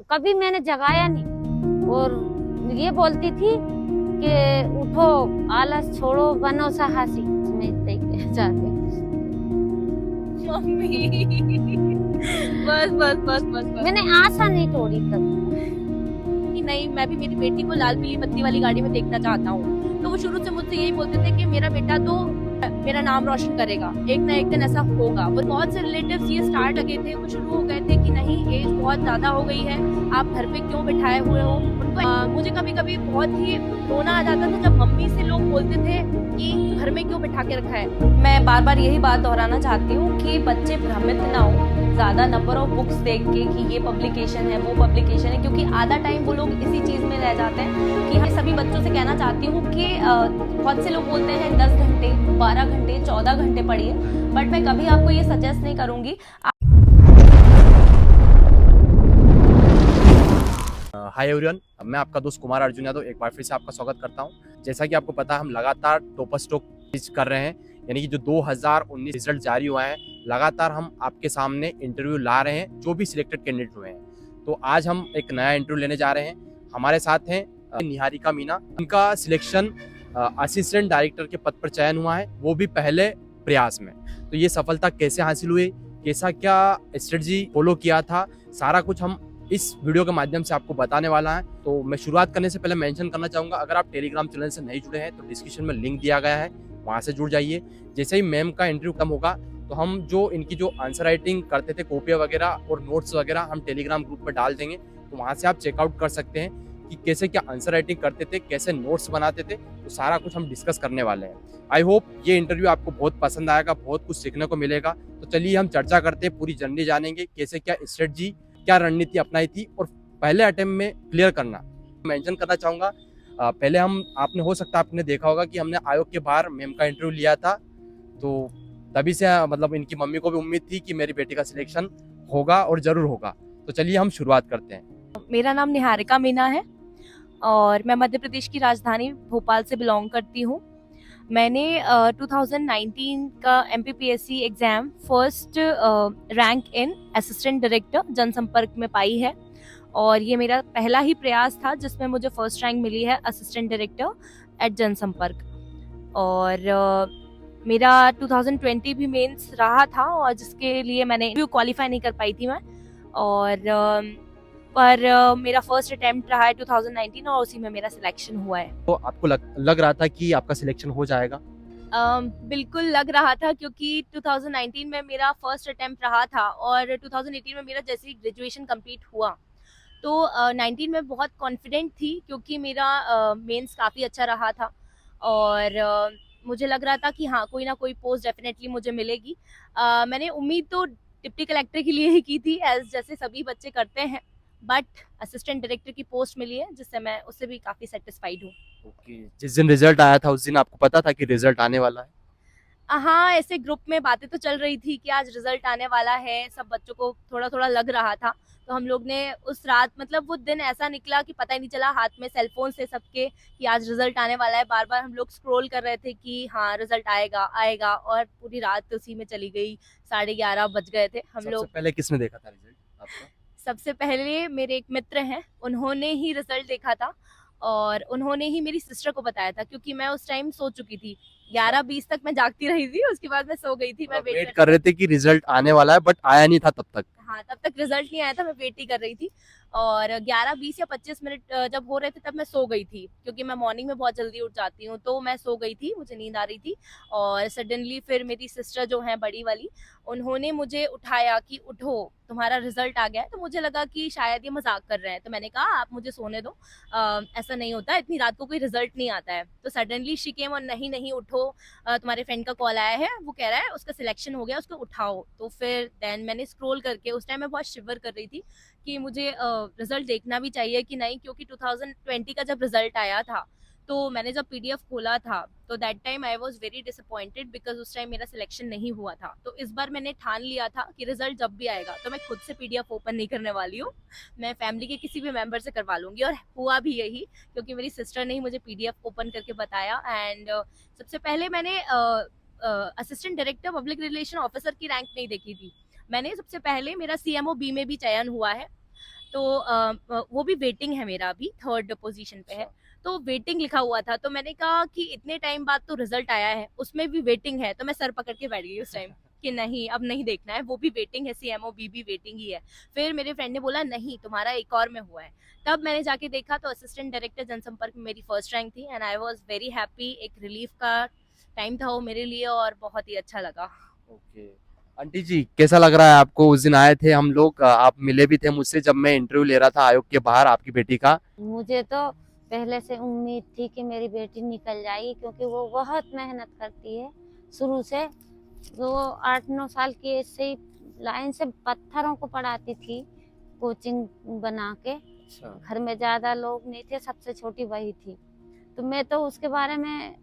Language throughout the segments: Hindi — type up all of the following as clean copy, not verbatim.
कभी मैंने जगाया नहीं और ये बोलती थी कि उठो, आलस छोड़ो, बनो साहसी। मैं जाके मम्मी बस बस बस बस बस मैंने आशा नहीं तोड़ी कभी। कि नहीं, मैं भी मेरी बेटी को लाल पीली बत्ती वाली गाड़ी में देखना चाहता हूँ। तो वो शुरू से मुझसे यही बोलते थे कि मेरा बेटा तो मेरा नाम रोशन करेगा, एक ना एक दिन ऐसा होगा। वो बहुत से रिलेटिव्स ये स्टार्ट लगे थे, वो शुरू हो गए थे कि नहीं, एज बहुत ज्यादा हो गई है, आप घर पे क्यों बिठाए हुए हो उनको। मुझे कभी कभी बहुत ही रोना आ जाता था जब मम्मी से लोग बोलते थे कि घर में क्यों बिठा के रखा है। मैं बार बार यही बात दोहराना चाहती हूँ कि बच्चे भ्रमित ना हो ज्यादा नंबर ऑफ बुक्स देख के कि ये पब्लिकेशन है वो पब्लिकेशन है, क्योंकि आधा टाइम वो लोग इसी चीज में रह जाते हैं। कि मैं सभी बच्चों से कहना चाहती हूँ कि बहुत से लोग बोलते हैं 10 घंटे 12 घंटे 14 घंटे पढ़िए, बट मैं कभी आपको ये सजेस्ट नहीं करूंगी। हाय एवरीवन, मैं आपका दोस्त कुमार अर्जुन यादव एक बार फिर से आपका स्वागत करता हूं। जैसा कि आपको पता है, हम लगातार टॉपर स्टॉक कर रहे हैं, यानी कि जो 2019 रिजल्ट जारी हुआ है, लगातार हम आपके सामने इंटरव्यू ला रहे हैं जो भी सिलेक्टेड कैंडिडेट हुए हैं। तो आज हम एक नया इंटरव्यू लेने जा रहे हैं। हमारे साथ हैं निहारिका मीना। उनका सिलेक्शन असिस्टेंट डायरेक्टर के पद पर चयन हुआ है, वो भी पहले प्रयास में। तो ये सफलता कैसे हासिल हुई, कैसा क्या स्ट्रेटजी फॉलो किया था, सारा कुछ हम इस वीडियो के माध्यम से आपको बताने वाला है। तो मैं शुरुआत करने से पहले मेंशन करना चाहूँगा, अगर आप टेलीग्राम चैनल से नहीं जुड़े हैं तो डिस्क्रिप्शन में लिंक दिया गया है, वहाँ से जुड़ जाइए। जैसे ही मैम का इंटरव्यू खत्म होगा तो हम जो इनकी जो आंसर राइटिंग करते थे, कॉपियाँ वगैरह और नोट्स वगैरह हम टेलीग्राम ग्रुप पर डाल देंगे। तो वहाँ से आप चेकआउट कर सकते हैं कि कैसे क्या आंसर राइटिंग करते थे, कैसे नोट्स बनाते थे। तो सारा कुछ हम डिस्कस करने वाले हैं। आई होप ये इंटरव्यू आपको बहुत पसंद आएगा, बहुत कुछ सीखने को मिलेगा। तो चलिए हम चर्चा करते हैं, पूरी जर्नी जानेंगे कैसे क्या स्ट्रेटजी, क्या रणनीति अपनाई थी और पहले अटेम्प्ट में क्लियर करना। मेंशन करना चाहूँगा, पहले हम आपने हो सकता है आपने देखा होगा कि हमने आयोग के बाहर मैम का इंटरव्यू लिया था। तो तभी से मतलब इनकी मम्मी को भी उम्मीद थी कि मेरी बेटी का सिलेक्शन होगा और ज़रूर होगा। तो चलिए हम शुरुआत करते हैं। मेरा नाम निहारिका मीना है और मैं मध्य प्रदेश की राजधानी भोपाल से बिलोंग करती हूँ। मैंने 2019 का MPPSC exam first rank in assistant director जनसंपर्क में पाई है, और ये मेरा पहला ही प्रयास था जिसमें मुझे फर्स्ट रैंक मिली है असिस्टेंट डायरेक्टर एट जनसंपर्क। और मेरा 2020 भी मेंस रहा था, और जिसके लिए मैंने क्वालिफाई नहीं कर पाई थी मैं। और पर मेरा फर्स्ट अटेम्प्ट रहा है 2019 और उसी में मेरा सिलेक्शन हुआ है। तो आपको लग रहा था कि आपका सिलेक्शन हो जाएगा? बिल्कुल लग रहा था, क्योंकि 2019 में मेरा फर्स्ट अटेम्प्ट रहा था और 2018 में मेरा जैसे ही ग्रेजुएशन कंप्लीट हुआ तो 19 में बहुत कॉन्फिडेंट थी, क्योंकि मेरा मेंस काफ़ी अच्छा रहा था। और मुझे लग रहा था कि हाँ, कोई ना कोई पोस्ट डेफिनेटली मुझे मिलेगी। मैंने उम्मीद तो डिप्टी कलेक्टर के लिए ही की थी, एज जैसे सभी बच्चे करते हैं, बट असिस्टेंट डायरेक्टर की पोस्ट मिली है, जिससे मैं उससे भी काफ़ी सेटिस्फाइड हूँ। ओके, जिस दिन रिजल्ट आया था उस दिन आपको पता था कि रिजल्ट आने वाला है? हाँ, ऐसे ग्रुप में बातें तो चल रही थी कि आज रिजल्ट आने वाला है, सब बच्चों को थोड़ा थोड़ा लग रहा था। तो हम लोग ने उस रात, मतलब वो दिन ऐसा निकला कि पता ही नहीं चला, हाथ में सेलफोन से सबके कि आज रिजल्ट आने वाला है। बार बार हम लोग स्क्रॉल कर रहे थे कि हाँ, रिजल्ट आएगा आएगा, और पूरी रात उसी में चली गई। 11:30 बज गए थे हम लोग। सबसे पहले किसने देखा था रिजल्ट आपका? सबसे पहले मेरे एक मित्र हैं, उन्होंने ही रिजल्ट देखा था, और उन्होंने ही मेरी सिस्टर को बताया था, क्योंकि मैं उस टाइम सो चुकी थी। 11:20 तक मैं जागती रही थी, उसके बाद मैं सो गई थी। मैं वेट कर रहे थे कि रिजल्ट आने वाला है, बट आया नहीं था तब तक। हाँ, तब तक रिजल्ट नहीं आया था, मैं वेट ही कर रही थी। और 11:20 या 25 मिनट जब हो रहे थे तब मैं सो गई थी, क्योंकि मैं मॉर्निंग में बहुत जल्दी उठ जाती हूँ। तो मैं सो गई थी, मुझे नींद आ रही थी। और सडनली फिर मेरी सिस्टर जो है बड़ी वाली, उन्होंने मुझे उठाया कि उठो, तुम्हारा रिजल्ट आ गया है। तो मुझे लगा कि शायद ये मजाक कर रहे हैं, तो मैंने कहा आप मुझे सोने दो, ऐसा नहीं होता, इतनी रात को कोई रिजल्ट नहीं आता है। तो सडनली शी केम और नहीं नहीं उठो, तुम्हारे फ्रेंड का कॉल आया है, वो कह रहा है उसका सिलेक्शन हो गया, उसको उठाओ। तो फिर देन मैंने स्क्रॉल करके, उस टाइम मैं बहुत शिवर कर रही थी कि मुझे रिजल्ट देखना भी चाहिए कि नहीं, क्योंकि 2020 का जब रिजल्ट आया था तो मैंने जब PDF खोला था तो that time I was very disappointed, because उस टाइम मेरा सिलेक्शन नहीं हुआ था। तो इस बार मैंने ठान लिया था कि रिजल्ट जब भी आएगा तो मैं खुद से PDF ओपन नहीं करने वाली हूँ, मैं फैमिली के किसी भी मेंबर से करवा लूंगी। और हुआ भी यही, क्योंकि मेरी सिस्टर ने ही मुझे PDF ओपन करके बताया। एंड सबसे पहले मैंने assistant director public relation officer की रैंक नहीं देखी थी। मैंने सबसे पहले, मेरा CMO B में भी चयन हुआ है, तो वो भी वेटिंग है, मेरा अभी 3rd पोजीशन पे है, तो वेटिंग लिखा हुआ था। तो मैंने कहा कि इतने टाइम बाद तो रिजल्ट आया है, उसमें भी वेटिंग है, तो मैं सर पकड़ के बैठ गई उस टाइम कि नहीं अब नहीं देखना है, वो भी वेटिंग है, CMOB भी वेटिंग ही है। फिर मेरे फ्रेंड ने बोला नहीं तुम्हारा एक और में हुआ है, तब मैंने जाके देखा तो असिस्टेंट डायरेक्टर जनसंपर्क में मेरी फर्स्ट रैंक थी and I was very happy. एक रिलीफ का टाइम था वो मेरे लिए और बहुत ही अच्छा लगा। ओके आंटी जी, कैसा लग रहा है आपको? उस दिन आए थे हम लोग, आप मिले भी थे मुझसे जब मैं इंटरव्यू ले रहा था आयोग के बाहर आपकी बेटी का। मुझे तो पहले से उम्मीद थी कि मेरी बेटी निकल जाएगी, क्योंकि वो बहुत मेहनत करती है शुरू से। वो 8-9 साल की एज से ही लाइन से पत्थरों को पढ़ाती थी, कोचिंग बना के। घर में ज्यादा लोग नहीं थे, सबसे छोटी वही थी, तो मैं तो उसके बारे में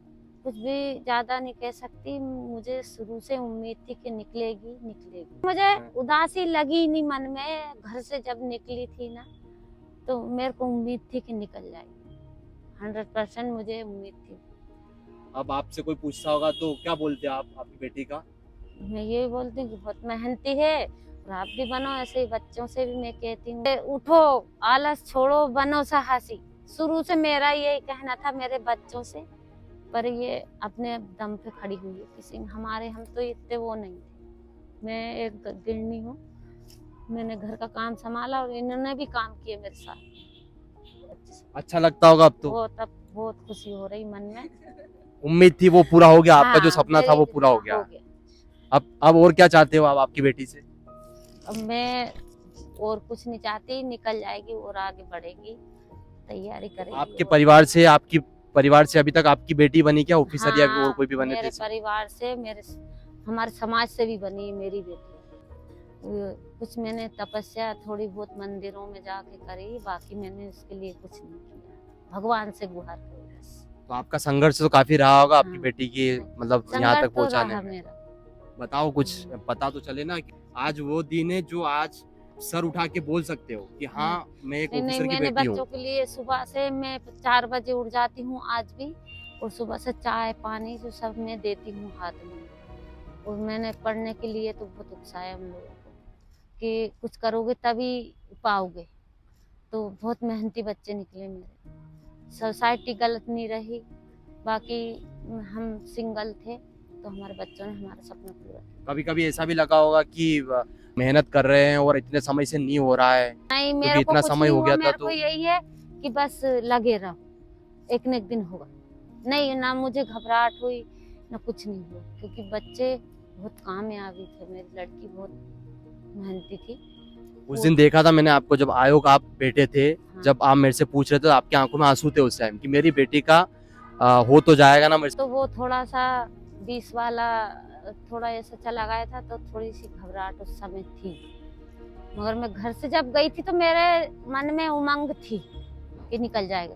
कुछ भी ज्यादा नहीं कह सकती। मुझे शुरू से उम्मीद थी कि निकलेगी। मुझे उदासी लगी नहीं मन में, घर से जब निकली थी ना तो मेरे को उम्मीद थी कि निकल जाएगी, 100% मुझे उम्मीद थी। अब आपसे कोई पूछता होगा तो क्या बोलते हैं आप आपकी बेटी का? मैं ये बोलती हूँ कि बहुत मेहनती है और आप भी बनो ऐसे ही। बच्चों से भी मैं कहती हूँ उठो, आलस छोड़ो, बनो साहसी। शुरू से मेरा यही कहना था मेरे बच्चों से, पर ये अपने दम पे खड़ी हुई है। किसी हम तो इतने वो नहीं थे। मैं एक गृहिणी हूँ, मैंने घर का काम संभाला और इन्होंने भी काम किए मेरे साथ। अच्छा लगता होगा अब तो? बहुत खुशी हो रही मन में। उम्मीद थी वो पूरा हो गया, आपका जो हाँ, सपना था वो पूरा हो गया। अब और क्या चाहते हो आप आपकी बेटी से? अब मैं और कुछ नहीं चाहती, निकल जाएगी और आगे बढ़ेगी, तैयारी करेगी। आपके परिवार से अभी तक आपकी बेटी बनी क्या ऑफिसर या और कोई भी बने थे? मेरे परिवार से, हमारे समाज से भी बनी मेरी बेटी। कुछ मैंने तपस्या थोड़ी बहुत मंदिरों में जाके करी, बाकी मैंने उसके लिए कुछ नहीं किया, भगवान से गुहार करी बस। तो आपका संघर्ष तो काफी रहा होगा आपकी हाँ। बेटी की मतलब यहाँ तक संघर्ष तो पहुँचाने रहा में। मेरा। बताओ कुछ, पता तो चले ना कि आज वो दिन है जो आज सर उठा के बोल सकते हो कि हाँ मैं एक नहीं, ऑफिसर की मैंने बेटी बच्चों हूँ। के लिए सुबह से मैं 4 बजे उठ जाती हूँ आज भी, और सुबह से चाय पानी जो सब मैं देती हूँ हाथ में। और मैंने पढ़ने के लिए तो बहुत उकसाया हम लोगों को कि कुछ करोगे तभी पाओगे। तो बहुत मेहनती बच्चे निकले मेरे। सोसाइटी गलत नहीं रही, बाकी हम सिंगल थे तो हमारे बच्चों ने हमारा सपना पूरा किया। कभी कभी ऐसा भी लगा होगा कि मेहनत कर रहे हैं और इतने समय से नहीं हो रहा है, नहीं, क्योंकि मेरे को इतना कुछ समय नहीं हो हुआ, गया था मेरे तो को यही है कि बस लगे रहो, एक न एक दिन होगा। नहीं, ना मुझे घबराहट हुई ना कुछ नहीं हुआ, क्योंकि बच्चे बहुत कामयाबी थे। मेरी लड़की बहुत मेहनती थी। उस दिन देखा था मैंने आपको जब आयोग आप बैठे थे, हाँ। जब आप मेरे से पूछ रहे थे तो आपकी आंखों में आंसू थे उस टाइम कि मेरी बेटी का हो तो जाएगा ना मेरे से। तो वो थोड़ा सा 20 वाला थोड़ा ऐसा चला गया था, तो थोड़ी सी घबराहट उस समय थी। मगर मैं घर से जब गई थी तो मेरे मन में उमंग थी कि निकल जाएगा।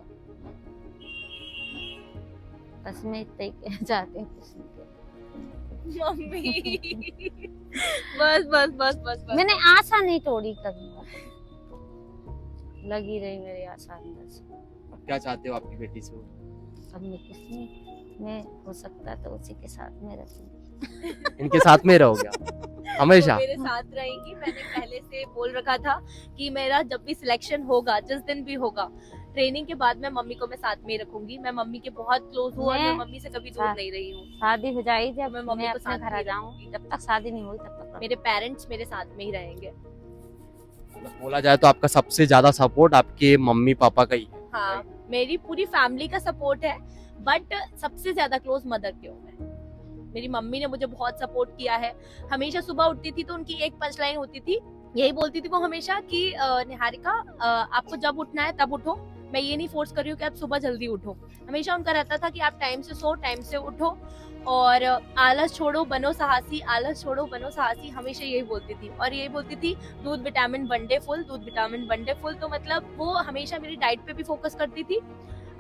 बस मैं इतना ही कहना चाहती हूँ, कुछ नहीं कहती। मम्मी बस बस बस बस बस। मैंने आशा नहीं तोड़ी कभी, लगी रही मेरी आशा अंदर से। अब क्या चाहते हो आपकी बेटी से? अब मैं कुछ नहीं, मैं हो सकता तो उसी के साथ में रहूंगी। इनके साथ में रहोगे हमेशा? वो मेरे साथ रहेंगी। मैंने पहले से बोल रखा था कि मेरा जब भी सिलेक्शन होगा, जिस दिन भी होगा, ट्रेनिंग के बाद मैं मम्मी को मैं साथ में ही रखूंगी। मैं मम्मी के बहुत क्लोज हूँ और मैं मम्मी से कभी दूर नहीं रही हूँ। शादी हो जाएगी जब मैं मम्मी मैं को अपने साथ घर आ में जाऊँ, रखूंगी। जब तक शादी नहीं हुई तब तक मेरे पेरेंट्स मेरे साथ में ही रहेंगे। बोला जाए तो आपका सबसे ज्यादा सपोर्ट आपके मम्मी पापा का ही है। हाँ, मेरी पूरी फैमिली का सपोर्ट है, बट सबसे ज्यादा क्लोज मदर के हूँ मैं। मेरी मम्मी ने मुझे बहुत सपोर्ट किया है। हमेशा सुबह उठती थी तो उनकी एक पंचलाइन होती थी, यही बोलती थी वो हमेशा कि निहारिका आपको जब उठना है तब उठो, मैं ये नहीं फोर्स कर रही हूँ कि आप सुबह जल्दी उठो। हमेशा उनका रहता था कि आप टाइम से सो, टाइम से उठो और आलस छोड़ो बनो साहसी, आलस छोड़ो बनो साहसी, हमेशा यही बोलती थी। और यही बोलती थी दूध विटामिन वनडे फुल, दूध विटामिन वनडे फुल। तो मतलब वो हमेशा मेरी डाइट पे भी फोकस करती थी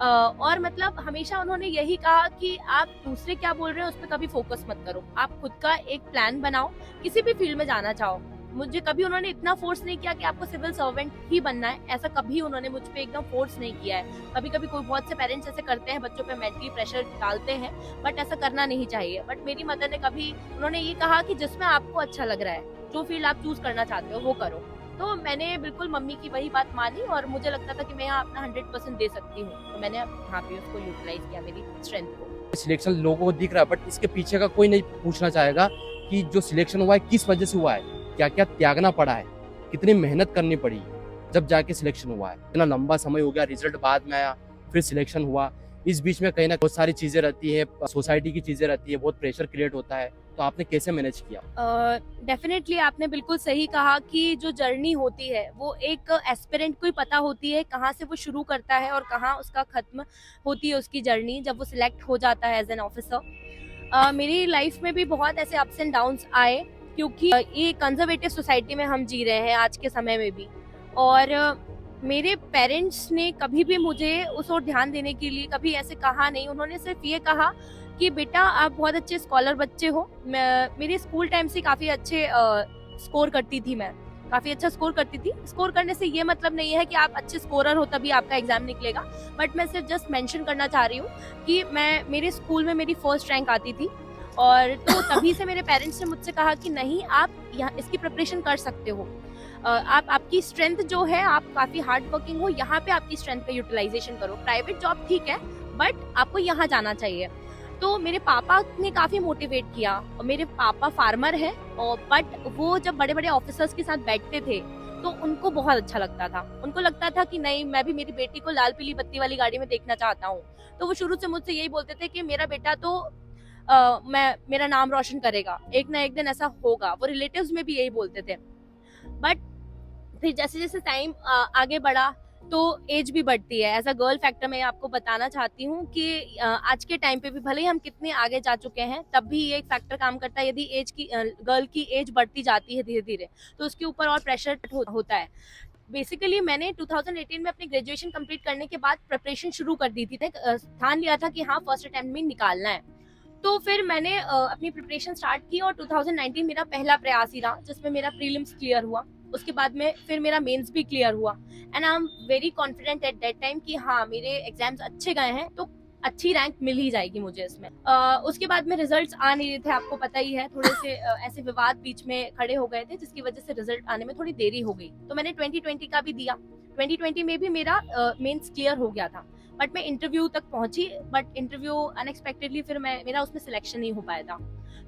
और मतलब हमेशा उन्होंने यही कहा कि आप दूसरे क्या बोल रहे हैं उस पर कभी फोकस मत करो, आप खुद का एक प्लान बनाओ, किसी भी फील्ड में जाना चाहो। मुझे कभी उन्होंने इतना फोर्स नहीं किया कि आपको सिविल सर्वेंट ही बनना है, ऐसा कभी उन्होंने मुझ पे एकदम फोर्स नहीं किया है। कभी कभी कोई बहुत से पेरेंट्स ऐसे करते हैं, बच्चों पे मेंटली प्रेशर डालते हैं, बट ऐसा करना नहीं चाहिए। बट मेरी मदर ने कभी, उन्होंने ये कहा कि जिसमें आपको अच्छा लग रहा है, जो फील्ड आप चूज करना चाहते हो वो करो। तो मैंने बिल्कुल मम्मी की वही बात मानी और मुझे लगता था कि मैं यहाँ अपना 100% दे सकती हूँ, तो मैंने यहाँ पे उसको यूटिलाइज किया, मेरी स्ट्रेंथ को। सिलेक्शन लोगों को दिख रहा है, बट इसके पीछे का कोई नहीं पूछना चाहेगा कि जो सिलेक्शन हुआ है किस वजह से हुआ है, क्या क्या त्यागना पड़ा है, कितनी मेहनत करनी पड़ी जब जाके सिलेक्शन हुआ है। इतना लंबा समय हो गया, रिजल्ट बाद में आया, फिर सिलेक्शन हुआ, इस बीच में कहीं ना बहुत सारी चीजें रहती है, सोसाइटी की चीजें रहती है, बहुत प्रेशर क्रिएट होता है, तो आपने कैसे मैनेज किया? डेफिनेटली आपने बिल्कुल सही कहा कि जो जर्नी होती है वो एक एस्पिरेंट को ही पता होती है कहाँ से वो शुरू करता है और कहाँ उसका खत्म होती है उसकी जर्नी, जब वो सिलेक्ट हो जाता है एज एन ऑफिसर। मेरी लाइफ में भी बहुत ऐसे अप्स एंड डाउन्स आए, क्योंकि ये कंजर्वेटिव सोसाइटी में हम जी रहे हैं आज के समय में भी, और मेरे पेरेंट्स ने कभी भी मुझे उस ओर ध्यान देने के लिए कभी ऐसे कहा नहीं। उन्होंने सिर्फ ये कहा कि बेटा आप बहुत अच्छे स्कॉलर बच्चे हो। मेरे स्कूल टाइम से काफ़ी अच्छे स्कोर करती थी, मैं काफ़ी अच्छा स्कोर करती थी। स्कोर करने से ये मतलब नहीं है कि आप अच्छे स्कोरर हो तभी आपका एग्जाम निकलेगा, बट मैं सिर्फ जस्ट मेंशन करना चाह रही हूँ कि मेरे स्कूल में मेरी फर्स्ट रैंक आती थी, और तो तभी से मेरे पेरेंट्स ने मुझसे कहा कि नहीं आप यहाँ इसकी प्रिपरेशन कर सकते हो, आपकी स्ट्रेंथ जो है, आप काफ़ी हार्ड वर्किंग हो, यहाँ पे आपकी स्ट्रेंथ का यूटिलाइजेशन करो। प्राइवेट जॉब ठीक है बट आपको यहाँ जाना चाहिए। तो मेरे पापा ने काफी मोटिवेट किया, और मेरे पापा फार्मर हैं, और बट वो जब बड़े बड़े ऑफिसर्स के साथ बैठते थे तो उनको बहुत अच्छा लगता था। उनको लगता था कि नहीं, मैं भी मेरी बेटी को लाल पीली बत्ती वाली गाड़ी में देखना चाहता हूँ। तो वो शुरू से मुझसे यही बोलते थे कि मेरा बेटा तो मेरा नाम रोशन करेगा, एक ना एक दिन ऐसा होगा। वो रिलेटिव्स में भी यही बोलते थे। बट फिर जैसे जैसे टाइम आगे बढ़ा तो एज भी बढ़ती है। एज अ गर्ल फैक्टर मैं आपको बताना चाहती हूँ कि आज के टाइम पे भी भले ही हम कितने आगे जा चुके हैं, तब भी ये एक फैक्टर काम करता है। यदि गर्ल की एज बढ़ती जाती है धीरे धीरे, तो उसके ऊपर और प्रेशर होता है। बेसिकली मैंने 2018 में अपनी ग्रेजुएशन कंप्लीट करने के बाद प्रिपरेशन शुरू कर दी थी, ठान लिया था कि हाँ फर्स्ट अटेम्प्ट में निकालना है। तो फिर मैंने अपनी प्रिपरेशन स्टार्ट की, और 2019 मेरा पहला प्रयास ही रहा जिसमें मेरा प्रीलिम्स क्लियर हुआ। उसके बाद में फिर मेरा मेंस भी क्लियर हुआ, and I am very confident at that time कि हाँ मेरे एग्जाम्स अच्छे गए हैं तो अच्छी रैंक मिल ही जाएगी मुझे इसमें। उसके बाद में रिजल्ट्स आ नहीं रहे थे, आपको पता ही है, थोड़े से ऐसे विवाद बीच में खड़े हो गए थे जिसकी वजह से रिजल्ट आने में थोड़ी देरी हो गई। तो मैंने 2020 का भी दिया। 2020 में भी मेरा मेंस क्लियर हो गया था, बट मैं इंटरव्यू तक पहुंची, बट इंटरव्यू अनएक्सपेक्टेडली फिर मेरा उसमें सिलेक्शन नहीं हो पाया था।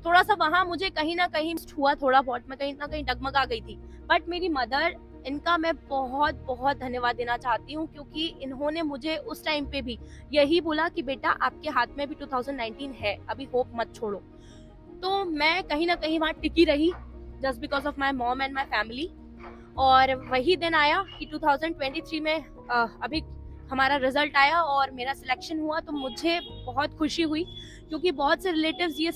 थोड़ा सा वहां मुझे कहीं ना कहीं हुआ, थोड़ा बहुत मैं कहीं ना कहीं डगमगा गई थी। बट मेरी मदर, इनका मैं बहुत बहुत धन्यवाद देना चाहती हूँ, क्योंकि इन्होंने मुझे उस टाइम पे भी यही बोला कि बेटा आपके हाथ में भी 2019 है, अभी होप मत छोड़ो। तो मैं कहीं ना कहीं वहाँ टिकी रही just because of my mom and my family. और वही दिन आया कि 2023 में अभी हमारा रिजल्ट आया और मेरा सिलेक्शन हुआ, तो मुझे बहुत खुशी हुई, क्योंकि बहुत से रिलेटिव्स ये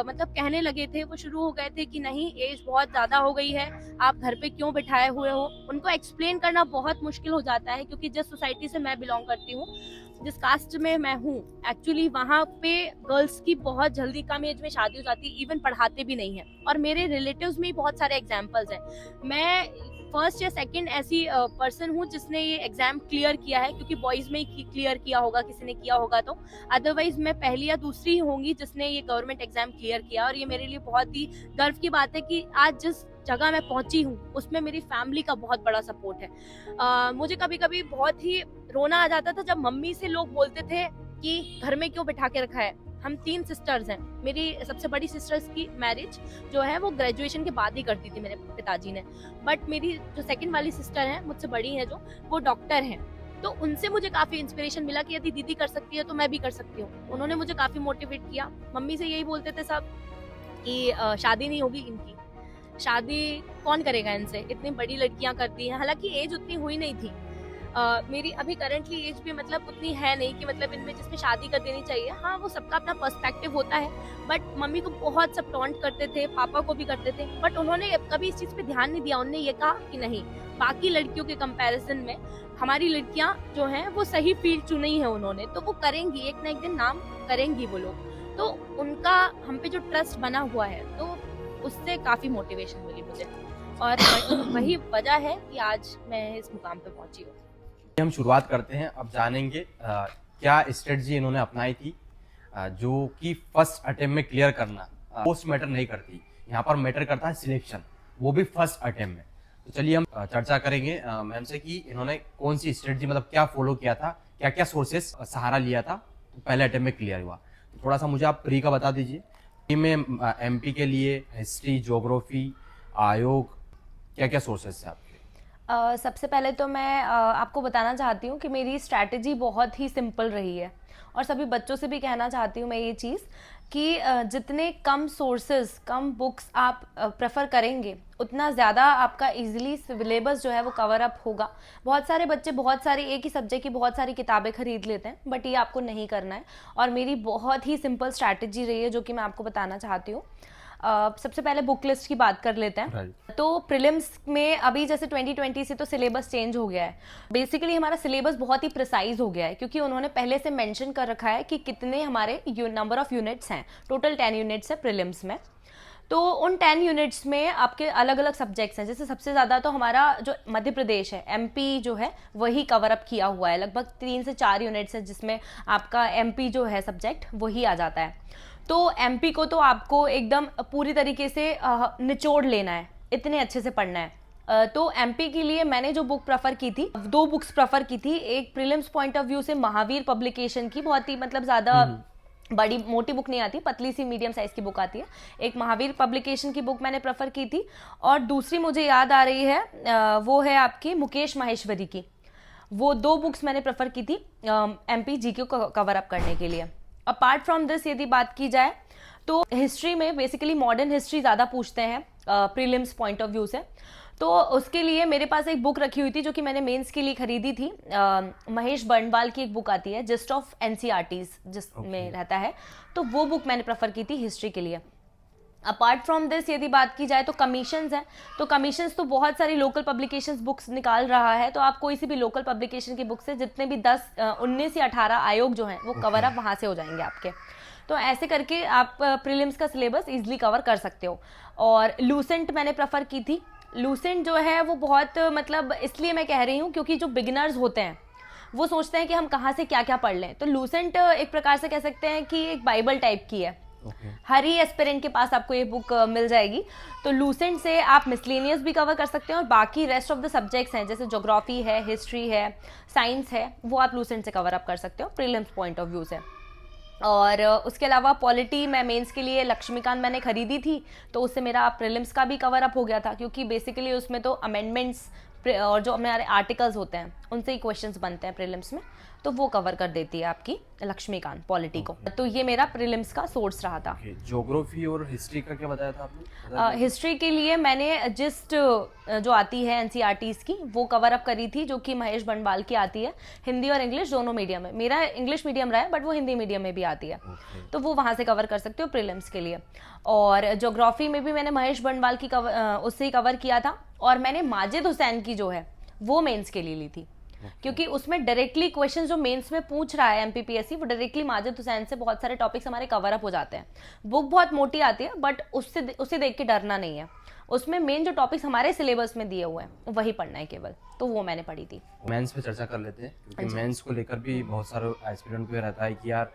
मतलब कहने लगे थे, वो शुरू हो गए थे कि नहीं एज बहुत ज़्यादा हो गई है, आप घर पे क्यों बिठाए हुए हो। उनको एक्सप्लेन करना बहुत मुश्किल हो जाता है, क्योंकि जिस सोसाइटी से मैं बिलोंग करती हूँ, जिस कास्ट में मैं हूँ, एक्चुअली वहाँ पे गर्ल्स की बहुत जल्दी कम एज में शादी हो जाती है, इवन पढ़ाते भी नहीं है। और मेरे रिलेटिव्स में बहुत सारे एग्जाम्पल्स हैं। मैं फर्स्ट या सेकंड ऐसी पर्सन हूँ जिसने ये एग्जाम क्लियर किया है, क्योंकि बॉयज में ही क्लियर किया होगा, किसी ने किया होगा तो, अदरवाइज मैं पहली या दूसरी ही होंगी जिसने ये गवर्नमेंट एग्जाम क्लियर किया। और ये मेरे लिए बहुत ही गर्व की बात है कि आज जिस जगह मैं पहुंची हूँ उसमें मेरी फैमिली का बहुत बड़ा सपोर्ट है। मुझे कभी कभी बहुत ही रोना आ जाता था जब मम्मी से लोग बोलते थे कि घर में क्यों बिठा के रखा है। हम 3 सिस्टर्स हैं। मेरी सबसे बड़ी सिस्टर्स की मैरिज जो है वो ग्रेजुएशन के बाद ही कर दी थी मेरे पिताजी ने, बट मेरी जो सेकंड वाली सिस्टर है, मुझसे बड़ी है जो, वो डॉक्टर हैं। तो उनसे मुझे काफ़ी इंस्पिरेशन मिला कि यदि दीदी कर सकती है तो मैं भी कर सकती हूँ। उन्होंने मुझे काफ़ी मोटिवेट किया। मम्मी से यही बोलते थे सब कि शादी नहीं होगी इनकी, शादी कौन करेगा इनसे, इतनी बड़ी लड़कियां करती हैं। हालांकि एज उतनी हुई नहीं थी, मेरी अभी करंटली एज भी मतलब उतनी है नहीं कि मतलब इनमें जिसमें शादी कर देनी चाहिए। हाँ, वो सबका अपना पर्सपेक्टिव होता है, बट मम्मी को बहुत सब टॉन्ट करते थे, पापा को भी करते थे, बट उन्होंने कभी इस चीज़ पे ध्यान नहीं दिया। उन्होंने ये कहा कि नहीं, बाकी लड़कियों के कंपैरिजन में हमारी लड़कियां जो हैं वो सही फील्ड चुनी है उन्होंने, तो वो करेंगी, एक ना एक दिन नाम करेंगी वो लोग। तो उनका हम पे जो ट्रस्ट बना हुआ है, तो उससे काफ़ी मोटिवेशन मिली मुझे, और वही वजह है कि आज मैं इस मुकाम पे पहुंची हूँ। हम शुरुआत करते हैं, अब जानेंगे क्या स्ट्रेटजी इन्होंने अपनाई थी जो कि फर्स्ट अटेम्प्ट में क्लियर करना। पोस्ट मैटर नहीं करती, यहाँ पर मैटर करता है सिलेक्शन, वो भी फर्स्ट अटेम्प्ट में। तो चलिए हम चर्चा करेंगे मैम से कि इन्होंने कौन सी स्ट्रेटजी मतलब क्या फॉलो किया था, क्या क्या सोर्सेस सहारा लिया था तो पहले अटेम्प्ट में क्लियर हुआ। तो थोड़ा सा मुझे आप प्री का बता दीजिए। प्री में एमपी के लिए हिस्ट्री, ज्योग्राफी, आयोग, क्या क्या सोर्सेस थे आपके? सबसे पहले तो मैं आपको बताना चाहती हूँ कि मेरी स्ट्रैटेजी बहुत ही सिंपल रही है और सभी बच्चों से भी कहना चाहती हूँ मैं ये चीज़ कि जितने कम सोर्सेज, कम बुक्स आप प्रेफर करेंगे उतना ज़्यादा आपका इजीली सिलेबस जो है वो कवर अप होगा। बहुत सारे बच्चे बहुत सारी एक ही सब्जेक्ट की बहुत सारी किताबें खरीद लेते हैं, बट ये आपको नहीं करना है और मेरी बहुत ही सिंपल स्ट्रैटेजी रही है जो कि मैं आपको बताना चाहती हूँ। सबसे पहले बुक लिस्ट की बात कर लेते हैं। तो प्रीलिम्स में अभी जैसे 2020 से तो सिलेबस चेंज हो गया है। बेसिकली हमारा सिलेबस बहुत ही प्रिसाइज हो गया है क्योंकि उन्होंने पहले से मेंशन कर रखा है कि कितने हमारे नंबर ऑफ यूनिट्स हैं। टोटल 10 यूनिट्स है प्रीलिम्स में। तो उन 10 यूनिट्स में आपके अलग अलग सब्जेक्ट्स हैं। जैसे सबसे ज़्यादा तो हमारा जो मध्य प्रदेश है, एमपी जो है वही कवर अप किया हुआ है। लगभग 3 से 4 यूनिट्स है जिसमें आपका एमपी जो है सब्जेक्ट वही आ जाता है। तो एमपी को तो आपको एकदम पूरी तरीके से निचोड़ लेना है, इतने अच्छे से पढ़ना है। तो एमपी के लिए मैंने जो बुक प्रेफर की थी, 2 बुक्स प्रेफर की थी। एक प्रीलिम्स पॉइंट ऑफ व्यू से महावीर पब्लिकेशन की, बहुत ही मतलब ज़्यादा बड़ी मोटी बुक नहीं आती, पतली सी मीडियम साइज की बुक आती है। एक महावीर पब्लिकेशन की बुक मैंने प्रेफर की थी और दूसरी मुझे याद आ रही है वो है आपकी मुकेश माहेश्वरी की। वो 2 बुक्स मैंने प्रेफर की थी एमपी जीके को कवर अप करने के लिए। अपार्ट फ्रॉम दिस यदि बात की जाए तो हिस्ट्री में बेसिकली मॉडर्न हिस्ट्री ज़्यादा पूछते हैं प्रीलिम्स पॉइंट ऑफ व्यू से। तो उसके लिए मेरे पास एक बुक रखी हुई थी जो कि मैंने मेंस के लिए खरीदी थी। महेश बर्नवाल की एक बुक आती है जिस्ट ऑफ एनसीईआरटीज जिसमें रहता है, तो वो बुक मैंने प्रेफर की थी हिस्ट्री के लिए। अपार्ट फ्रॉम दिस यदि बात की जाए तो कमीशंस हैं। तो कमीशंस तो बहुत सारी लोकल पब्लिकेशंस बुक्स निकाल रहा है, तो आप कोई सी भी लोकल पब्लिकेशन की बुक से जितने भी 19 या 18 आयोग जो हैं वो कवर अप वहाँ से हो जाएंगे आपके। तो ऐसे करके आप प्रीलिम्स का सिलेबस इजीली कवर कर सकते हो। और लूसेंट मैंने प्रेफर की थी। लूसेंट जो है वो बहुत मतलब इसलिए मैं कह रही हूँ क्योंकि जो बिगिनर्स होते हैं वो सोचते हैं कि हम कहाँ से क्या क्या पढ़ लें, तो लूसेंट एक प्रकार से कह सकते हैं कि एक बाइबल टाइप की है। हर ही एस्पिरेंट के पास आपको ये बुक मिल जाएगी। तो लूसेंट से आप मिसलेनियस भी कवर कर सकते हैं और बाकी रेस्ट ऑफ द सब्जेक्ट्स हैं जैसे ज्योग्राफी है, हिस्ट्री है, साइंस है, वो आप लूसेंट से कवर अप कर सकते हो प्रीलिम्स पॉइंट ऑफ व्यू से। और उसके अलावा पॉलिटी मैं मेंस के लिए लक्ष्मीकांत मैंने खरीदी थी, तो उससे मेरा प्रीलिम्स का भी कवर अप हो गया था क्योंकि बेसिकली उसमें तो अमेंडमेंट्स और जो हमारे आर्टिकल्स होते हैं उनसे ही क्वेश्चंस बनते हैं प्रीलिम्स में, तो वो कवर कर देती है आपकी लक्ष्मीकांत पॉलिटी को। तो ये मेरा प्रीलिम्स का सोर्स रहा था। ज्योग्राफी और हिस्ट्री का क्या बताया था आपने? हिस्ट्री के लिए मैंने जिस्ट जो आती है एनसीईआरटीज की वो कवर अप करी थी, जो कि महेश बंडवाल की आती है। हिंदी और इंग्लिश दोनों मीडियम में, मेरा इंग्लिश मीडियम रहा है बट वो हिंदी मीडियम में भी आती है, तो वो वहाँ से कवर कर सकते हो प्रीलिम्स के लिए। और ज्योग्राफी में भी मैंने महेश बंडवाल की उससे ही कवर किया था। और मैंने माजिद हुसैन की जो है वो मेंस के लिए ली थी क्योंकि उसमें डायरेक्टली क्वेश्चन जो मेंस में पूछ रहा है एमपीपीएससी, वो डायरेक्टली माजिद हुसैन से बहुत सारे टॉपिक्स हमारे कवर अप हो जाते हैं। बुक बहुत मोटी आती है बट उससे देख के डरना नहीं है। उसमें मेन जो टॉपिक्स हमारे सिलेबस में दिए हुए हैं वही पढ़ना है केवल, तो वो मैंने पढ़ी थी। मेंस पे चर्चा कर लेते हैं क्योंकि मेंस को लेकर भी बहुत सारे एस्पिरेंट को रहता है कि यार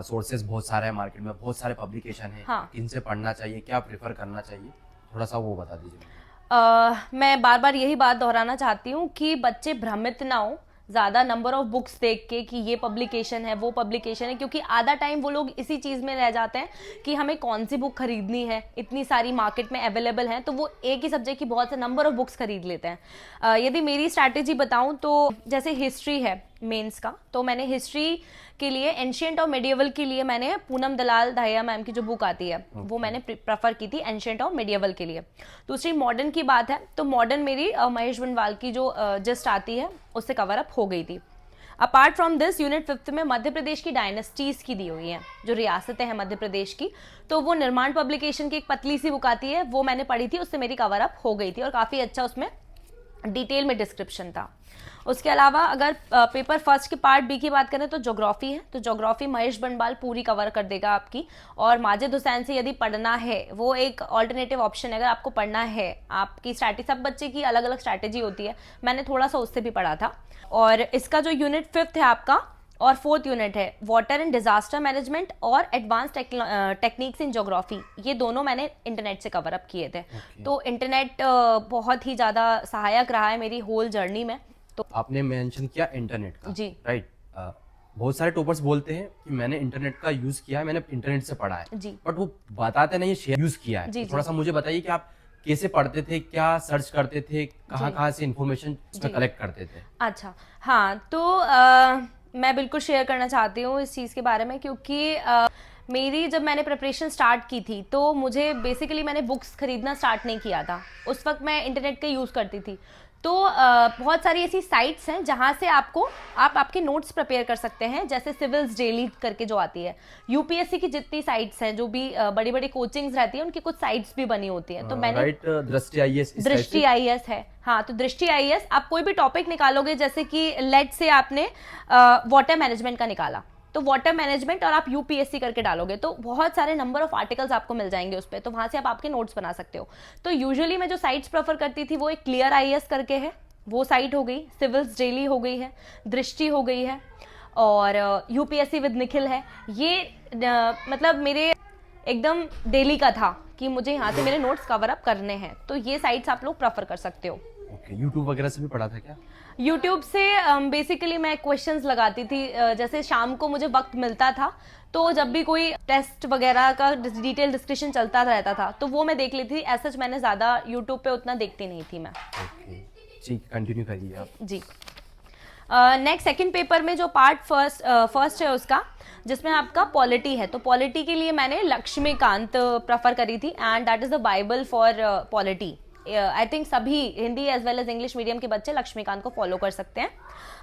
सोर्सेज बहुत सारे हैं मार्केट में, बहुत सारे पब्लिकेशन है, हाँ। किनसे पढ़ना चाहिए, क्या प्रेफर करना चाहिए, थोड़ा सा वो बता दीजिए। मैं बार बार यही बात दोहराना चाहती हूँ कि बच्चे भ्रमित ना हो ज़्यादा नंबर ऑफ बुक्स देख के कि ये पब्लिकेशन है वो पब्लिकेशन है, क्योंकि आधा टाइम वो लोग इसी चीज़ में रह जाते हैं कि हमें कौन सी बुक खरीदनी है, इतनी सारी मार्केट में अवेलेबल हैं, तो वो एक ही सब्जेक्ट की बहुत से नंबर ऑफ बुक्स खरीद लेते हैं। यदि मेरी स्ट्रैटेजी बताऊं तो जैसे हिस्ट्री है मेंस का, तो मैंने हिस्ट्री के लिए एंशिएंट और मेडिएवल के लिए मैंने पूनम दलाल दहिया मैम की जो बुक आती है वो मैंने प्रेफर की थी एंशिएंट और मेडिएवल के लिए। दूसरी मॉडर्न की बात है तो मॉडर्न मेरी महेश बंडवाल की जो जस्ट आती है उससे कवर अप हो गई थी। अपार्ट फ्रॉम दिस यूनिट 5 में मध्य प्रदेश की डायनेस्टीज की दी हुई हैं, जो रियासतें हैं मध्य प्रदेश की, तो वो निर्माण पब्लिकेशन की एक पतली सी बुक आती है वो मैंने पढ़ी थी, उससे मेरी कवर अप हो गई थी और काफ़ी अच्छा उसमें डिटेल में डिस्क्रिप्शन था। उसके अलावा अगर पेपर फर्स्ट के पार्ट बी की बात करें तो ज्योग्राफी है, तो ज्योग्राफी महेश बंडवाल पूरी कवर कर देगा आपकी। और माजिद हुसैन से यदि पढ़ना है, वो एक ऑल्टरनेटिव ऑप्शन है अगर आपको पढ़ना है। आपकी स्ट्रैटेजी, सब बच्चे की अलग अलग स्ट्रैटेजी होती है, मैंने थोड़ा सा उससे भी पढ़ा था। और इसका जो यूनिट 5 है आपका, और 4th यूनिट है वाटर एंड डिजास्टर मैनेजमेंट और एडवांस टेक्निक्स इन ज्योग्राफी। ये दोनों मैंने इंटरनेट से कवर अप किए थे। तो इंटरनेट बहुत ही ज़्यादा सहायक रहा है मेरी होल जर्नी में। तो आपने मेंशन किया इंटरनेट का, जी राइट। बहुत सारे टॉपर्स बोलते हैं कि मैंने इंटरनेट का यूज किया है, मैंने इंटरनेट से पढ़ा है, जी बट वो बताते नहीं शेयर यूज किया है। जी, तो थोड़ा सा मुझे बताइए कि आप कैसे पढ़ते थे, क्या सर्च करते थे, कहाँ से इंफॉर्मेशन इसमें कलेक्ट करते थे? अच्छा, हाँ, तो मैं बिल्कुल शेयर करना चाहती हूँ इस चीज़ के बारे में, क्योंकि मेरी जब मैंने प्रिपरेशन स्टार्ट की थी तो मुझे बेसिकली मैंने बुक्स खरीदना स्टार्ट नहीं किया था। उस वक्त मैं इंटरनेट का यूज़ करती थी। तो बहुत सारी ऐसी साइट्स हैं जहाँ से आप आपके नोट्स प्रिपेयर कर सकते हैं, जैसे सिविल्स डेली करके जो आती है। यूपीएससी की जितनी साइट्स हैं, जो भी बड़ी बड़ी कोचिंग्स रहती है, उनकी कुछ साइट्स भी बनी होती हैं। तो मैंने राइट, दृष्टि आईएएस, दृष्टि आईएएस है, हाँ, तो दृष्टि आईएएस आप कोई भी टॉपिक निकालोगे, जैसे कि लेट से आपने वाटर मैनेजमेंट का निकाला, तो वाटर मैनेजमेंट और आप यूपीएससी करके डालोगे तो बहुत सारे नंबर ऑफ आर्टिकल्स आपको मिल जाएंगे उस पर। तो वहां से आप आपके नोट्स बना सकते हो। तो यूजुअली मैं जो साइट्स प्रेफर करती थी वो एक क्लियर आईएएस करके है, वो साइट हो गई, सिविल्स डेली हो गई है, दृष्टि हो गई है, और यूपीएससी विद निखिल है। ये मतलब मेरे एकदम डेली का था कि मुझे यहाँ से मेरे नोट्स कवर अप करने हैं। तो ये साइट्स आप लोग प्रेफर कर सकते हो। ओके, यूट्यूब वगैरह से भी पढ़ा था क्या? यूट्यूब से बेसिकली मैं क्वेश्चंस लगाती थी। जैसे शाम को मुझे वक्त मिलता था तो जब भी कोई टेस्ट वगैरह का डिटेल डिस्कशन चलता रहता था तो वो मैं देख लेती थी। ऐसा मैंने ज़्यादा यूट्यूब पे उतना देखती नहीं थी मैं। ओके, ठीक, कंटिन्यू करिए आप। जी, नेक्स्ट सेकंड पेपर में जो पार्ट फर्स्ट है उसका, जिसमें आपका पॉलिटी है, तो पॉलिटी के लिए मैंने लक्ष्मीकांत प्रेफर करी थी, and that is the Bible for polity. I think सभी Hindi as well as English medium के बच्चे लक्ष्मीकांत को फॉलो कर सकते हैं।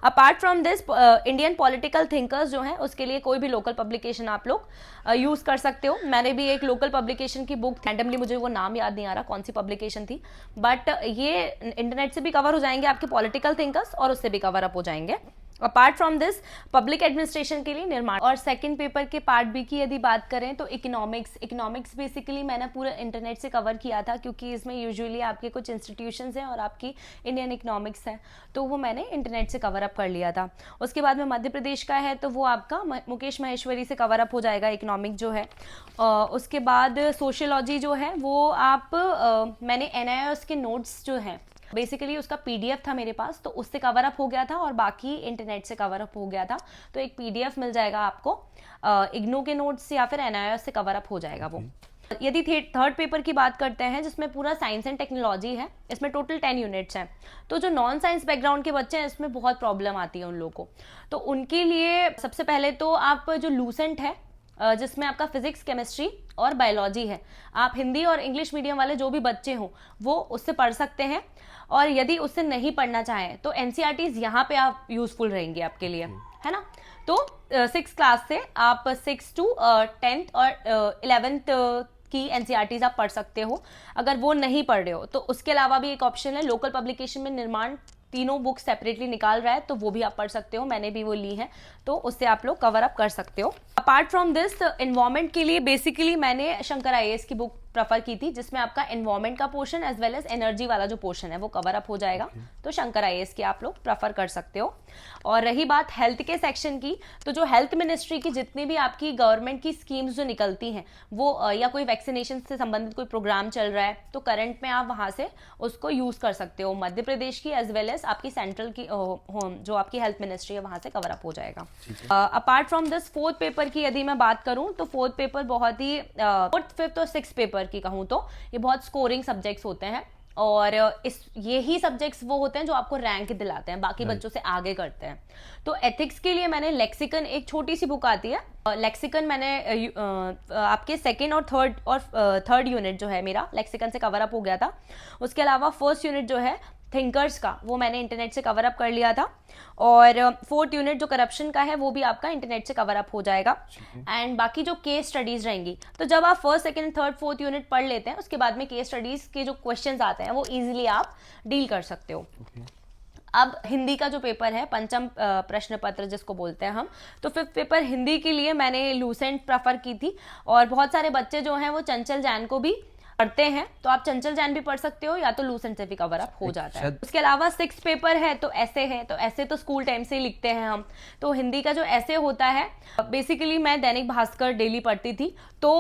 Apart from this, Indian political thinkers जो हैं उसके लिए कोई भी लोकल पब्लिकेशन आप लोग यूज़ कर सकते हो। मैंने भी एक लोकल पब्लिकेशन की बुक, रैंडमली मुझे वो नाम याद नहीं आ रहा कौन सी पब्लिकेशन थी, बट ये इंटरनेट से भी कवर हो जाएंगे आपके पॉलिटिकल थिंकर्स और उससे भी कवर अप हो जाएंगे। Apart from this, public administration के लिए निर्माण। और सेकंड पेपर के पार्ट बी की यदि बात करें तो इकोनॉमिक्स बेसिकली मैंने पूरा इंटरनेट से कवर किया था, क्योंकि इसमें यूजुअली आपके कुछ इंस्टीट्यूशंस हैं और आपकी इंडियन इकोनॉमिक्स है, तो वो मैंने इंटरनेट से कवर अप कर लिया था। उसके बाद में मध्य प्रदेश का है तो वो आपका मुकेश महेश्वरी से कवर अप हो जाएगा इकोनॉमिक जो है। उसके बाद सोशियोलॉजी जो है वो आप मैंने NIOS के नोट्स जो हैं बेसिकली उसका PDF था मेरे पास, तो उससे कवर अप हो गया था और बाकी इंटरनेट से कवर अप हो गया था। तो एक PDF मिल जाएगा आपको इग्नू के नोट्स से या फिर NIOS से कवर अप हो जाएगा वो। यदि थर्ड पेपर की बात करते हैं जिसमें पूरा साइंस एंड टेक्नोलॉजी है, इसमें टोटल 10 यूनिट्स हैं। तो जो नॉन साइंस बैकग्राउंड के बच्चे हैं इसमें बहुत प्रॉब्लम आती है उन लोगों को। तो उनके लिए सबसे पहले तो आप जो लूसेंट है जिसमें आपका फिजिक्स, केमिस्ट्री और बायोलॉजी है, आप हिंदी और इंग्लिश मीडियम वाले जो भी बच्चे हों वो उससे पढ़ सकते हैं। और यदि उससे नहीं पढ़ना चाहें तो NCERTs यहाँ पे आप यूजफुल रहेंगे आपके लिए, है ना। तो 6 क्लास से आप 6 to 10th और 11th की NCERTs आप पढ़ सकते हो। अगर वो नहीं पढ़ रहे हो तो उसके अलावा भी एक ऑप्शन है, लोकल पब्लिकेशन में निर्माण तीनों बुक सेपरेटली निकाल रहा है तो वो भी आप पढ़ सकते हो, मैंने भी वो ली है, तो उससे आप लोग कवर अप कर सकते हो। अपार्ट फ्रॉम दिस, एनवायरमेंट के लिए बेसिकली मैंने शंकर IAS की बुक प्रेफर की थी, जिसमें आपका एनवायरमेंट का portion as well as energy वाला जो पोर्शन है वो कवर अप हो जाएगा। तो शंकर IAS की आप लोग प्रेफर कर सकते हो। और रही बात हेल्थ के सेक्शन की, तो जो हेल्थ मिनिस्ट्री की जितनी भी आपकी गवर्नमेंट की स्कीम्स जो निकलती हैं वो या कोई वैक्सीनेशन से संबंधित कोई प्रोग्राम चल रहा है तो करंट में आप वहां से उसको यूज कर सकते हो। मध्य प्रदेश की एज वेल एज आपकी सेंट्रल की जो आपकी हेल्थ मिनिस्ट्री है वहां से कवर अप हो जाएगा। Apart from this, fourth paper की यदि मैं बात करूं तो फोर्थ पेपर बहुत ही फोर्थ, फिफ्थ और सिक्स पेपर की कहूं तो ये बहुत स्कोरिंग सब्जेक्ट्स होते हैं और यही सब्जेक्ट्स वो होते हैं जो आपको रैंक दिलाते हैं, बाकी बच्चों से आगे करते हैं। तो एथिक्स के लिए मैंने लेक्सिकन, एक छोटी सी बुक आती है लेक्सिकन, मैंने आपके सेकेंड और थर्ड यूनिट जो है मेरा लेक्सिकन से कवर अप हो गया था। उसके अलावा फर्स्ट यूनिट जो है थिंकर्स का वो मैंने इंटरनेट से कवर अप कर लिया था। और फोर्थ यूनिट जो करप्शन का है वो भी आपका इंटरनेट से कवर अप हो जाएगा। एंड बाकी जो केस स्टडीज रहेंगी, तो जब आप first, second, third, fourth unit पढ़ लेते हैं उसके बाद में केस स्टडीज के जो क्वेश्चंस आते हैं वो इजीली आप डील कर सकते हो। अब हिंदी का जो पेपर है, पंचम प्रश्न पत्र जिसको बोलते हैं हम, तो फिफ्थ पेपर हिंदी के लिए मैंने लूसेंट प्रेफर की थी। और बहुत सारे बच्चे जो हैं वो चंचल जैन को भी पढ़ते हैं तो आप चंचल जैन भी पढ़ सकते हो या तो लूसेंट से भी कवर अप हो जाता है। शायद- उसके अलावा 6 पेपर है तो ऐसे तो स्कूल टाइम से ही लिखते हैं हम। तो हिंदी का जो ऐसे होता है, बेसिकली मैं दैनिक भास्कर डेली पढ़ती थी, तो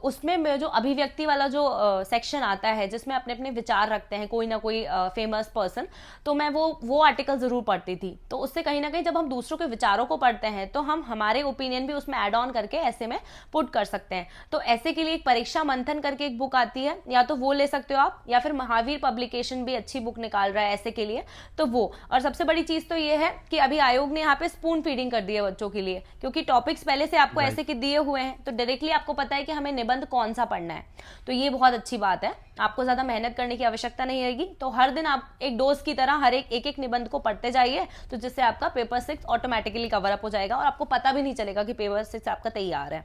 उसमें जो अभिव्यक्ति वाला जो सेक्शन आता है जिसमें अपने अपने विचार रखते हैं कोई ना कोई फेमस पर्सन, तो मैं वो आर्टिकल जरूर पढ़ती थी। तो उससे कहीं ना कहीं जब हम दूसरों के विचारों को पढ़ते हैं तो हम हमारे ओपिनियन भी उसमें ऐड ऑन करके ऐसे में पुट कर सकते हैं। तो ऐसे के लिए एक परीक्षा मंथन करके एक बुक आती है, या तो वो ले सकते हो आप, या फिर महावीर पब्लिकेशन भी अच्छी बुक निकाल रहा है ऐसे के लिए, तो वो। और सबसे बड़ी चीज तो ये है कि अभी आयोग ने यहाँ पे स्पून फीडिंग कर दी है बच्चों के लिए, क्योंकि टॉपिक्स पहले से आपको ऐसे के दिए हुए हैं, तो डायरेक्टली आपको पता है कि हमें निबंध कौन सा पढ़ना है। तो ये बहुत अच्छी बात है, आपको ज्यादा मेहनत करने की आवश्यकता नहीं रहेगी। तो हर दिन आप एक डोज की तरह हर एक निबंध को पढ़ते जाइए, तो जिससे आपका पेपर 6 ऑटोमेटिकली कवर अप हो जाएगा और आपको पता भी नहीं चलेगा कि पेपर 6 आपका तैयार है।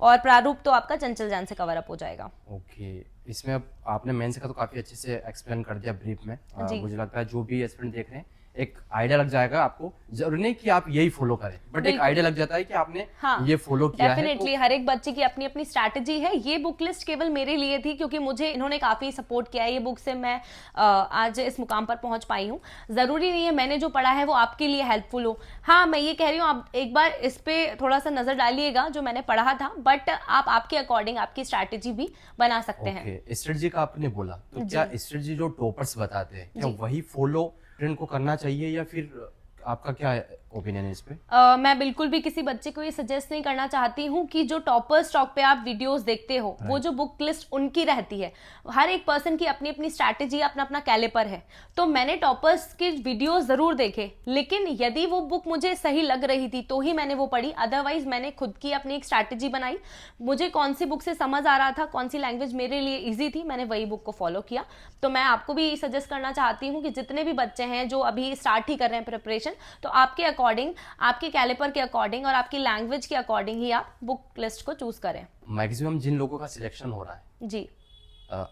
और प्रारूप तो आपका चंचल जैन से कवर अप हो जाएगा। ओके, इसमें अब आपने मेंस का तो काफी अच्छे से एक्सप्लेन कर दिया ब्रीफ में। मुझे लगता है जो भी एस्पिरेंट देख रहे हैं एक आइडिया लग जाएगा आपको। जरूरी नहीं कि आप यही फॉलो करें, बट एक आइडिया लग जाता है कि आपने ये फॉलो किया है। डेफिनेटली हर एक बच्चे की अपनी अपनी स्ट्रैटेजी है। ये बुक लिस्ट केवल मेरे लिए थी क्योंकि मुझे इन्होंने काफी सपोर्ट किया है। ये बुक से मैं आज इस मुकाम पर पहुंच पाई हूँ। जरूरी नहीं है मैंने जो पढ़ा है वो आपके लिए हेल्पफुल हो। हाँ, मैं ये कह रही हूँ आप एक बार इस पे थोड़ा सा नजर डालिएगा जो मैंने पढ़ा था, बट आप आपके अकॉर्डिंग आपकी स्ट्रैटेजी भी बना सकते हैं। स्ट्रेटजी का आपने बोला, तो क्या स्ट्रेटजी जो टॉपर्स बताते हैं क्या वही फॉलो ट्रेंड को करना चाहिए, या फिर आपका क्या ओपिनियन है इस पे? मैं बिल्कुल भी किसी बच्चे को ये सजेस्ट नहीं करना चाहती हूँ कि जो टॉपर स्टॉक पे आप वीडियोस देखते हो वो जो बुक लिस्ट उनकी रहती है। हर एक पर्सन की अपनी अपनी स्ट्रैटेजी, अपना अपना कैलिपर है। तो मैंने टॉपर्स के वीडियोस जरूर देखे, लेकिन यदि वो बुक मुझे सही लग रही थी तो ही मैंने वो पढ़ी। अदरवाइज मैंने खुद की अपनी एक स्ट्रैटेजी बनाई। मुझे कौन सी बुक से समझ आ रहा था, कौन सी लैंग्वेज मेरे लिए ईजी थी, मैंने वही बुक को फॉलो किया। तो मैं आपको भी सजेस्ट करना चाहती हूँ कि जितने भी बच्चे हैं जो अभी स्टार्ट ही कर रहे हैं प्रिपरेशन, तो आपके अकॉर्डिंग, आपके कैलिपर के अकॉर्डिंग और आपकी लैंग्वेज के अकॉर्डिंग ही आप बुक लिस्ट को चूज करें। मैक्सिमम जिन लोगों का सिलेक्शन हो रहा है जी,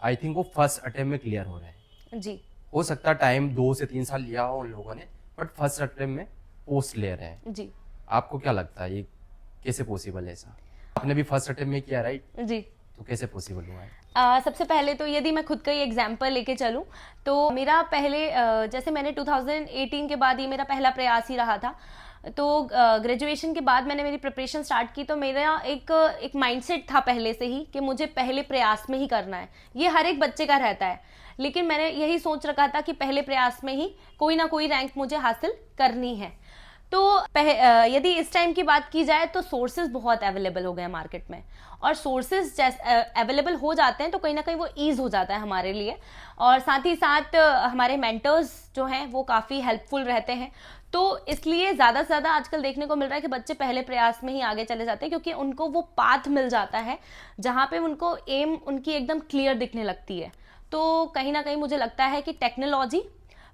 आई थिंक वो फर्स्ट अटेम्प्ट में क्लियर हो रहे हैं। जी, हो सकता है टाइम 2 से 3 साल लिया हो उन लोगों ने, बट फर्स्ट अटेम्प्ट में पोस्ट ले रहे हैं। जी, आपको क्या लगता है ये कैसे पॉसिबल है? ऐसा आपने भी फर्स्ट अटेम्प्ट में किया, राइट? जी। तो कैसे पॉसिबल हुआ है? सबसे पहले तो यदि मैं खुद का ही एग्जाम्पल लेके चलूं तो मेरा पहले जैसे मैंने 2018 के बाद ये मेरा पहला प्रयास ही रहा था। तो ग्रेजुएशन के बाद मैंने मेरी प्रिपरेशन स्टार्ट की, तो मेरा एक माइंडसेट था पहले से ही कि मुझे पहले प्रयास में ही करना है। ये हर एक बच्चे का रहता है, लेकिन मैंने यही सोच रखा था कि पहले प्रयास में ही कोई ना कोई रैंक मुझे हासिल करनी है। तो यदि इस टाइम की बात की जाए तो सोर्सेज बहुत अवेलेबल हो गए हैं मार्केट में, और सोर्सेज अवेलेबल हो जाते हैं तो कहीं ना कहीं वो ईज हो जाता है हमारे लिए, और साथ ही साथ हमारे मेंटर्स जो हैं वो काफ़ी हेल्पफुल रहते हैं। तो इसलिए ज़्यादा से ज़्यादा आजकल देखने को मिल रहा है कि बच्चे पहले प्रयास में ही आगे चले जाते हैं, क्योंकि उनको वो पाथ मिल जाता है जहाँ पे उनको एम उनकी एकदम क्लियर दिखने लगती है। तो कहीं ना कहीं मुझे लगता है कि टेक्नोलॉजी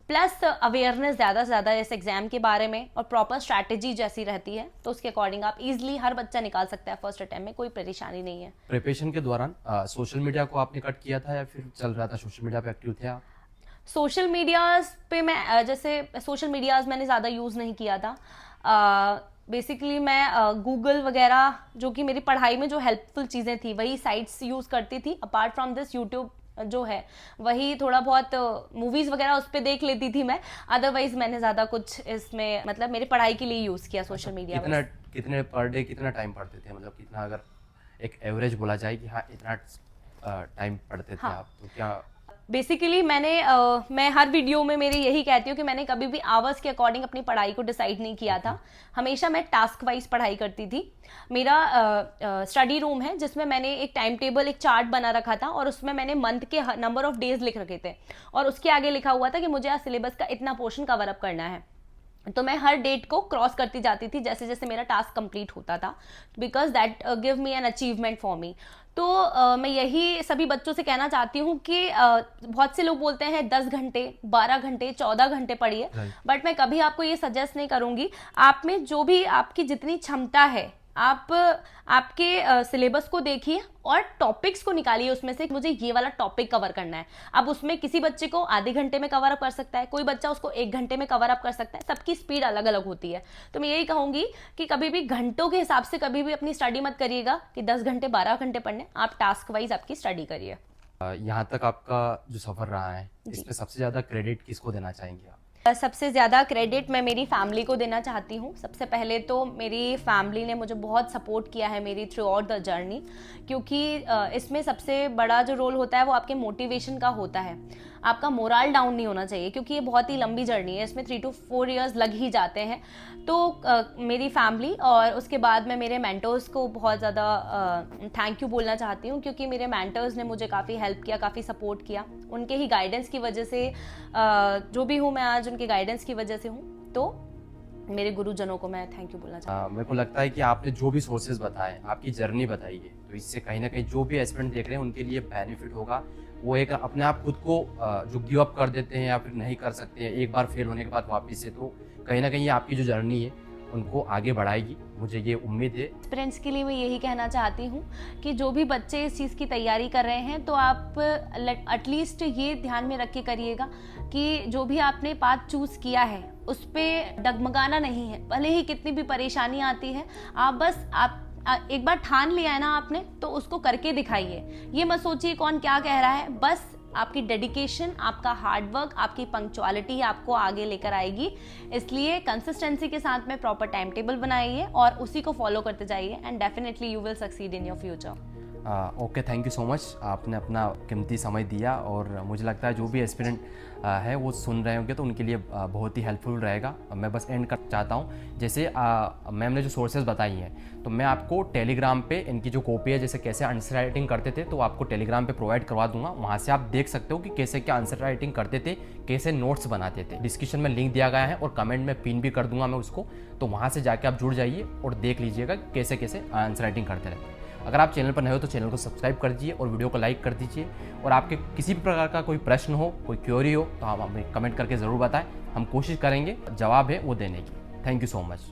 प्लस अवेयरनेस ज़्यादा से ज़्यादा इस एग्जाम के बारे में और प्रॉपर स्ट्रैटेजी जैसी रहती है, तो उसके अकॉर्डिंग आप इजीली हर बच्चा निकाल सकता है फर्स्ट अटेम्प्ट में, कोई परेशानी नहीं है। प्रिपरेशन के दौरान सोशल मीडिया को आपने कट किया था या फिर चल रहा था, सोशल मीडिया पे एक्टिव थे आप? सोशल मीडियाज पे मैं जैसे सोशल मीडियाज मैंने ज़्यादा यूज़ नहीं किया था। बेसिकली मैं गूगल वगैरह जो कि मेरी पढ़ाई में जो हेल्पफुल चीज़ें थी वही साइट्स यूज़ करती थी। अपार्ट फ्रॉम दिस यूट्यूब जो है वही थोड़ा बहुत मूवीज वगैरह उस पर देख लेती थी मैं। अदरवाइज मैंने ज्यादा कुछ इसमें मतलब मेरी पढ़ाई के लिए यूज किया सोशल मीडिया। कितने पर डे कितना टाइम पढ़ते थे, मतलब कितना, अगर एक एवरेज बोला जाए कि हाँ इतना टाइम पढ़ते थे आप, तो क्या? बेसिकली मैं हर वीडियो में मेरी यही कहती हूँ कि मैंने कभी भी आवर्स के अकॉर्डिंग अपनी पढ़ाई को डिसाइड नहीं किया था। हमेशा मैं टास्क वाइज पढ़ाई करती थी। मेरा स्टडी रूम है जिसमें मैंने एक टाइम टेबल, एक चार्ट बना रखा था, और उसमें मैंने मंथ के नंबर ऑफ डेज लिख रखे थे, और उसके आगे लिखा हुआ था कि मुझे आज सिलेबस का इतना पोर्शन कवर अप करना है। तो मैं हर डेट को क्रॉस करती जाती थी जैसे जैसे मेरा टास्क कंप्लीट होता था, because that give me an achievement for me. तो मैं यही सभी बच्चों से कहना चाहती हूँ कि बहुत से लोग बोलते हैं 10 घंटे, 12 घंटे, 14 घंटे पढ़िए, बट मैं कभी आपको ये सजेस्ट नहीं करूँगी। आप में जो भी आपकी जितनी क्षमता है, आप आपके सिलेबस को देखिए और टॉपिक्स को निकालिए उसमें से, मुझे ये वाला टॉपिक कवर करना है। अब उसमें किसी बच्चे को आधे घंटे में कवर अप कर सकता है, कोई बच्चा उसको 1 घंटे में कवर अप कर सकता है, सबकी स्पीड अलग अलग होती है। तो मैं यही कहूंगी कि कभी भी घंटों के हिसाब से कभी भी अपनी स्टडी मत करिएगा कि 10 घंटे 12 घंटे पढ़ने, आप टास्क वाइज आपकी स्टडी करिए। यहाँ तक आपका जो सफ़र रहा है जी। इसमें सबसे ज़्यादा क्रेडिट किसको देना चाहेंगे आप? सबसे ज़्यादा क्रेडिट मैं मेरी फैमिली को देना चाहती हूँ। सबसे पहले तो मेरी फैमिली ने मुझे बहुत सपोर्ट किया है मेरी थ्रू आउट द जर्नी, क्योंकि इसमें सबसे बड़ा जो रोल होता है वो आपके मोटिवेशन का होता है। आपका मोरल डाउन नहीं होना चाहिए, क्योंकि ये बहुत ही लंबी जर्नी है, इसमें 3 to 4 इयर्स लग ही जाते हैं। तो मेरी फैमिली और उसके बाद मैं मेरे मेंटर्स को बहुत ज़्यादा थैंक यू बोलना चाहती हूँ, क्योंकि मेरे मेंटर्स ने मुझे काफ़ी हेल्प किया, काफ़ी सपोर्ट किया। उनके ही गाइडेंस की वजह से जो भी हूँ मैं आज उनके गाइडेंस की वजह से हूँ। तो मेरे गुरुजनों को मैं थैंक यू बोलना चाहती मेरे को लगता है कि आपने जो भी सोर्सेज बताए, आपकी जर्नी बताई है, तो इससे कहीं ना कहीं जो भी एस्पिरेंट देख रहे हैं उनके लिए बेनिफिट होगा। वो एक अपने आप खुद को जो गिव अप कर देते हैं या फिर नहीं कर सकते हैं एक बार फेल होने के बाद वापस से, तो कहीं ना कहीं ये आपकी जो जर्नी है उनको आगे बढ़ाएगी, मुझे ये उम्मीद है। एस्पिरेंट्स के लिए मैं यही कहना चाहती हूँ कि जो भी बच्चे इस चीज़ की तैयारी कर रहे हैं, तो आप एटलीस्ट ये ध्यान में रख के करिएगा कि जो भी आपने पाथ चूज़ किया है उस पर डगमगाना नहीं है। भले ही कितनी भी परेशानी आती है, आप बस एक बार ठान लिया है ना आपने, तो उसको करके दिखाइए। ये मत सोचिए कौन क्या कह रहा है, बस आपकी डेडिकेशन, आपका हार्डवर्क, आपकी पंक्चुअलिटी आपको आगे लेकर आएगी। इसलिए कंसिस्टेंसी के साथ में प्रॉपर टाइम टेबल बनाइए और उसी को फॉलो करते जाइए, and definitely you will succeed in your future. Okay, thank you so much. आपने अपना कीमती समय दिया और मुझे लगता है जो भी एस्पिरेंट है वो सुन रहे होंगे तो उनके लिए बहुत ही हेल्पफुल रहेगा। मैं बस एंड कर चाहता हूँ, जैसे मैम ने जो सोर्सेज बताई हैं, तो मैं आपको टेलीग्राम पे इनकी जो कॉपी है, जैसे कैसे आंसर राइटिंग करते थे, तो आपको टेलीग्राम पे प्रोवाइड करवा दूंगा। वहाँ से आप देख सकते हो कि कैसे क्या आंसर राइटिंग करते थे, कैसे नोट्स बनाते थे। डिस्क्रिप्शन में लिंक दिया गया है और कमेंट में पिन भी कर दूंगा मैं उसको, तो वहाँ से जाके आप जुड़ जाइए और देख लीजिएगा कैसे कैसे आंसर राइटिंग करते रहते हैं। अगर आप चैनल पर नए हो तो चैनल को सब्सक्राइब कर दीजिए और वीडियो को लाइक कर दीजिए। और आपके किसी भी प्रकार का कोई प्रश्न हो, कोई क्वेरी हो, तो आप हमें कमेंट करके ज़रूर बताएं। हम कोशिश करेंगे जवाब है वो देने की। Thank you so much.